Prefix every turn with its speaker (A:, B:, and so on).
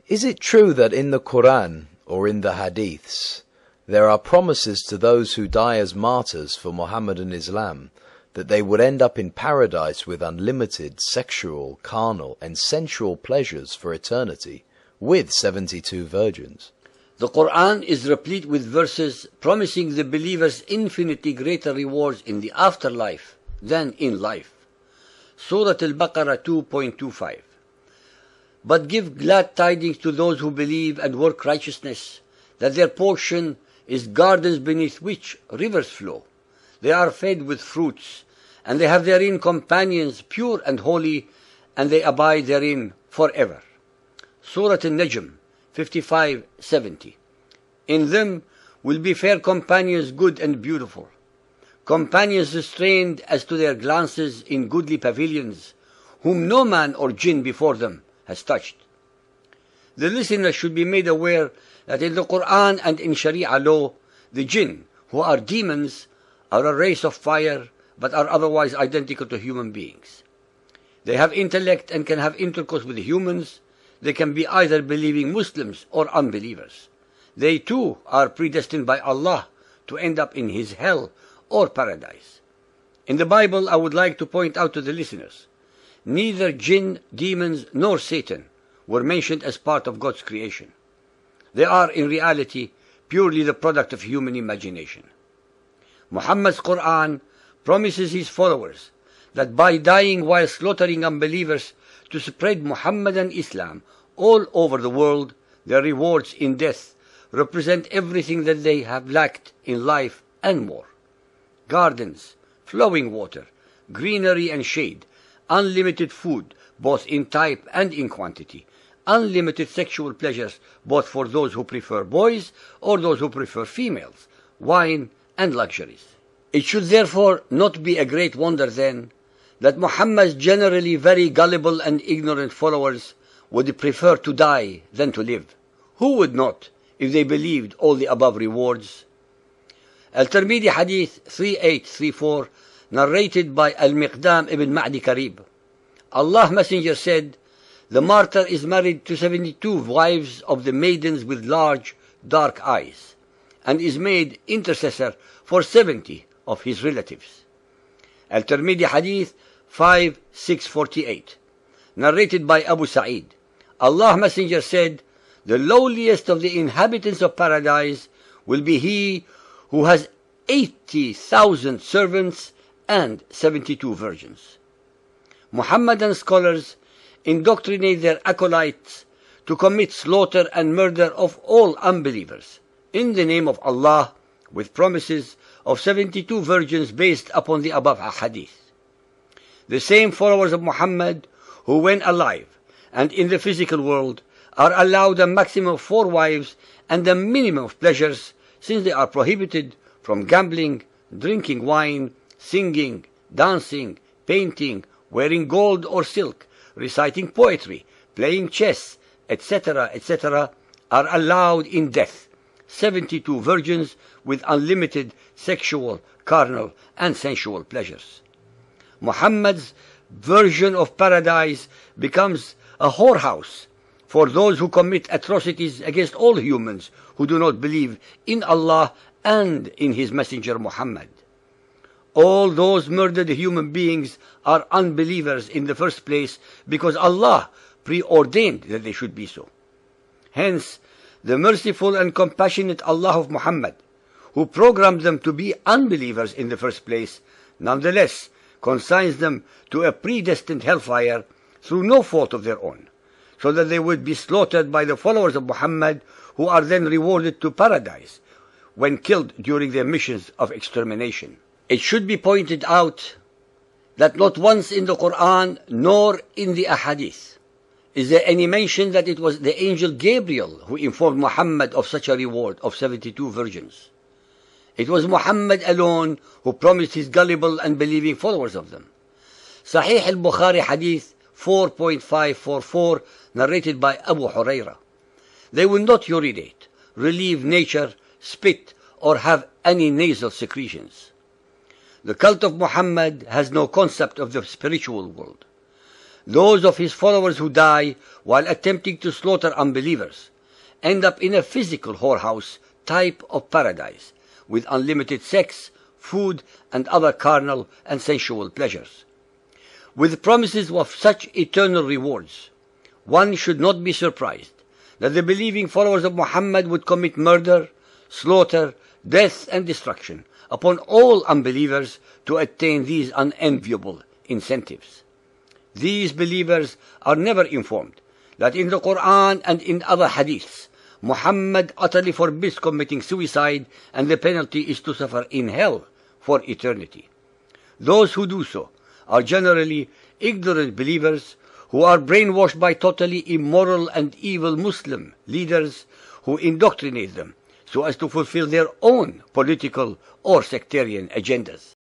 A: Is it true that in the Quran, or in the Hadiths, there are promises to those who die as martyrs for Muhammad and Islam that they would end up in paradise with unlimited sexual, carnal, and sensual pleasures for eternity, with 72 virgins?
B: The Quran is replete with verses promising the believers infinitely greater rewards in the afterlife than in life. Surah Al-Baqarah 2.25. But give glad tidings to those who believe and work righteousness, that their portion is gardens beneath which rivers flow. They are fed with fruits, and they have therein companions pure and holy, and they abide therein forever. Surah An-Najm 55:70. In them will be fair companions, good and beautiful, companions restrained as to their glances in goodly pavilions, whom no man or jinn before them has touched. The listener should be made aware that in the Quran and in Sharia law, the jinn, who are demons, are a race of fire, but are otherwise identical to human beings. They have intellect and can have intercourse with humans. They can be either believing Muslims or unbelievers. They too are predestined by Allah to end up in His hell or paradise. In the Bible, I would like to point out to the listeners, neither jinn, demons, nor Satan were mentioned as part of God's creation. They are in reality purely the product of human imagination. Muhammad's Quran promises his followers that by dying while slaughtering unbelievers to spread Muhammadan Islam all over the world, their rewards in death represent everything that they have lacked in life and more. Gardens, flowing water, greenery and shade, unlimited food, both in type and in quantity, unlimited sexual pleasures, both for those who prefer boys or those who prefer females, wine and luxuries. It should therefore not be a great wonder then that Muhammad's generally very gullible and ignorant followers would prefer to die than to live. Who would not if they believed all the above rewards? Al-Tirmidhi Hadith 3834, narrated by Al-Miqdam ibn Ma'di Karib. Allah's Messenger said, the martyr is married to 72 wives of the maidens with large, dark eyes, and is made intercessor for 70 of his relatives. Al-Tirmidhi Hadith 5648, narrated by Abu Sa'id. Allah's Messenger said, the lowliest of the inhabitants of paradise will be he who has 80,000 servants and 72 virgins. Muhammadan scholars indoctrinate their acolytes to commit slaughter and murder of all unbelievers in the name of Allah, with promises of 72 virgins based upon the above hadith. The same followers of Muhammad who, when alive and in the physical world, are allowed a maximum of 4 wives and a minimum of pleasures, since they are prohibited from gambling, drinking wine, singing, dancing, painting, wearing gold or silk, reciting poetry, playing chess, etc., etc., are allowed in death 72 virgins with unlimited sexual, carnal, and sensual pleasures. Muhammad's version of paradise becomes a whorehouse for those who commit atrocities against all humans who do not believe in Allah and in His Messenger Muhammad. All those murdered human beings are unbelievers in the first place because Allah preordained that they should be so. Hence, the merciful and compassionate Allah of Muhammad, who programmed them to be unbelievers in the first place, nonetheless consigns them to a predestined hellfire through no fault of their own, so that they would be slaughtered by the followers of Muhammad, who are then rewarded to paradise when killed during their missions of extermination. It should be pointed out that not once in the Quran nor in the Ahadith is there any mention that it was the angel Gabriel who informed Muhammad of such a reward of 72 virgins. It was Muhammad alone who promised his gullible and believing followers of them. Sahih al-Bukhari Hadith 4.544, narrated by Abu Huraira. They will not urinate, relieve nature, spit, or have any nasal secretions. The cult of Muhammad has no concept of the spiritual world. Those of his followers who die while attempting to slaughter unbelievers end up in a physical whorehouse type of paradise, with unlimited sex, food, and other carnal and sensual pleasures. With promises of such eternal rewards, one should not be surprised that the believing followers of Muhammad would commit murder, slaughter, death, and destruction upon all unbelievers to attain these unenviable incentives. These believers are never informed that in the Quran and in other hadiths, Muhammad utterly forbids committing suicide, and the penalty is to suffer in hell for eternity. Those who do so are generally ignorant believers who are brainwashed by totally immoral and evil Muslim leaders who indoctrinate them so as to fulfill their own political or sectarian agendas.